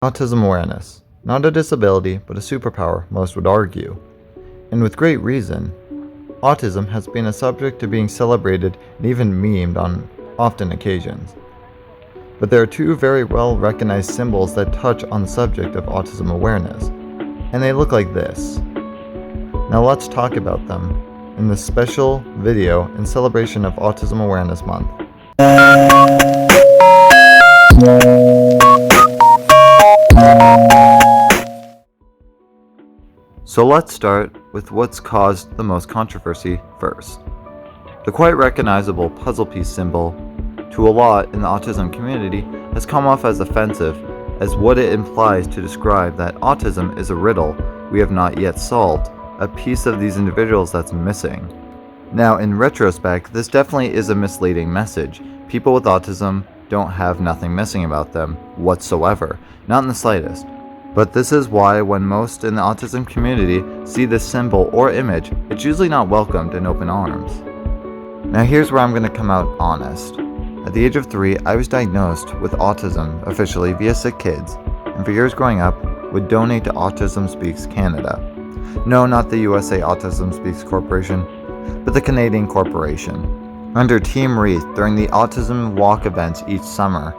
Autism awareness. Not a disability, but a superpower, most would argue. And with great reason. Autism has been a subject to being celebrated and even memed on often occasions. But there are two very well recognized symbols that touch on the subject of autism awareness, and they look like this. Now let's talk about them in this special video in celebration of Autism Awareness Month. So let's start with what's caused the most controversy first. The quite recognizable puzzle piece symbol to a lot in the autism community has come off as offensive as what it implies to describe that autism is a riddle we have not yet solved, a piece of these individuals that's missing. Now, in retrospect, this definitely is a misleading message. People with autism don't have nothing missing about them whatsoever, not in the slightest. But this is why when most in the autism community see this symbol or image, it's usually not welcomed in open arms. Now here's where I'm going to come out honest. At the age of 3, I was diagnosed with autism officially via Sick Kids, and for years growing up, would donate to Autism Speaks Canada. No, not the USA Autism Speaks Corporation, but the Canadian corporation, under Team Wreath during the Autism Walk events each summer.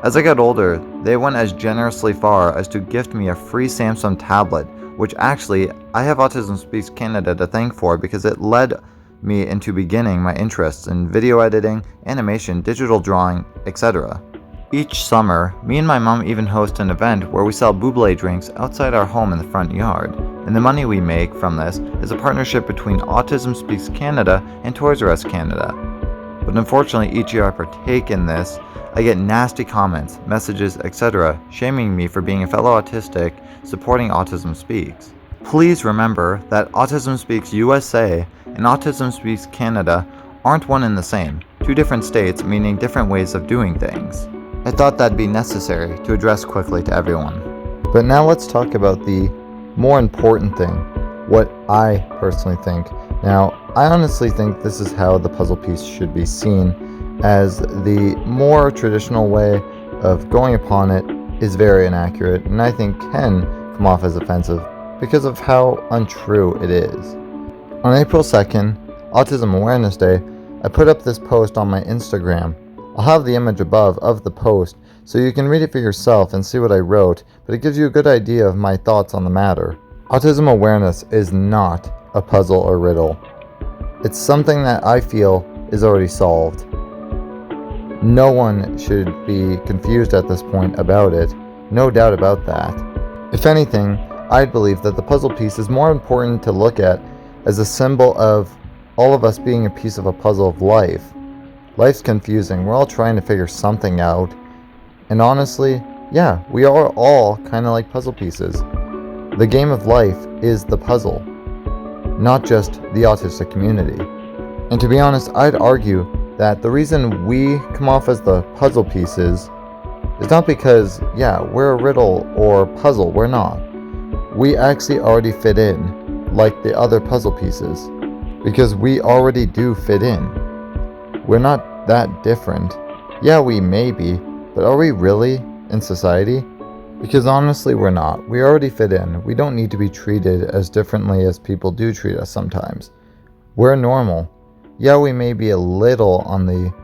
As I got older, they went as generously far as to gift me a free Samsung tablet, which actually I have Autism Speaks Canada to thank for because it led me into beginning my interests in video editing, animation, digital drawing, etc. Each summer, me and my mom even host an event where we sell buble drinks outside our home in the front yard, and the money we make from this is a partnership between Autism Speaks Canada and Toys R Us Canada. But unfortunately, each year I partake in this, I get nasty comments, messages, etc. shaming me for being a fellow autistic supporting Autism Speaks. Please remember that Autism Speaks USA and Autism Speaks Canada aren't one and the same, two different states meaning different ways of doing things. I thought that'd be necessary to address quickly to everyone. But now let's talk about the more important thing, what I personally think. Now, I honestly think this is how the puzzle piece should be seen, as the more traditional way of going upon it is very inaccurate and I think can come off as offensive because of how untrue it is. On April 2nd, Autism Awareness Day, I put up this post on my Instagram. I'll have the image above of the post so you can read it for yourself and see what I wrote, but it gives you a good idea of my thoughts on the matter. Autism awareness is not a puzzle or riddle. It's something that I feel is already solved. No one should be confused at this point about it, no doubt about that. If anything, I believe that the puzzle piece is more important to look at as a symbol of all of us being a piece of a puzzle of life. Life's confusing, we're all trying to figure something out, and honestly, yeah, we are all kind of like puzzle pieces. The game of life is the puzzle, not just the autistic community. And to be honest, I'd argue that the reason we come off as the puzzle pieces is not because, yeah, we're a riddle or puzzle, we're not. We actually already fit in, like the other puzzle pieces, because we already do fit in. We're not that different. Yeah, we may be, but are we really in society? Because honestly, we're not. We already fit in. We don't need to be treated as differently as people do treat us sometimes. We're normal. Yeah, we may be a little on the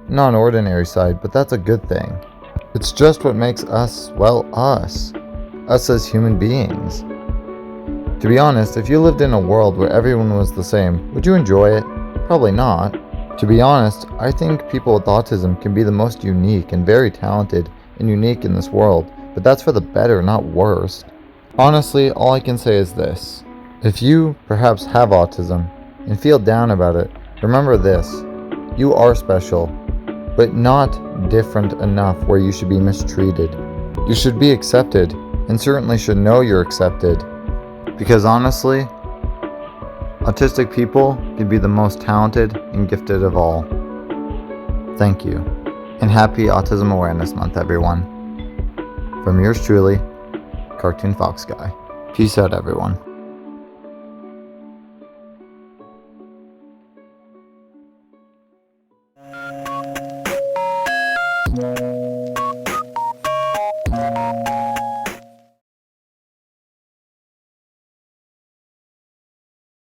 non-ordinary side, but that's a good thing. It's just what makes us, well, us as human beings. To be honest, if you lived in a world where everyone was the same, would you enjoy it? Probably not. To be honest, I think people with autism can be the most unique and very talented and unique in this world, but that's for the better, not worse. Honestly, all I can say is this. If you perhaps have autism and feel down about it, remember this, you are special, but not different enough where you should be mistreated. You should be accepted, and certainly should know you're accepted. Because honestly, autistic people can be the most talented and gifted of all. Thank you, and happy Autism Awareness Month, everyone. From yours truly, CartoonFoxGuy. Peace out, everyone.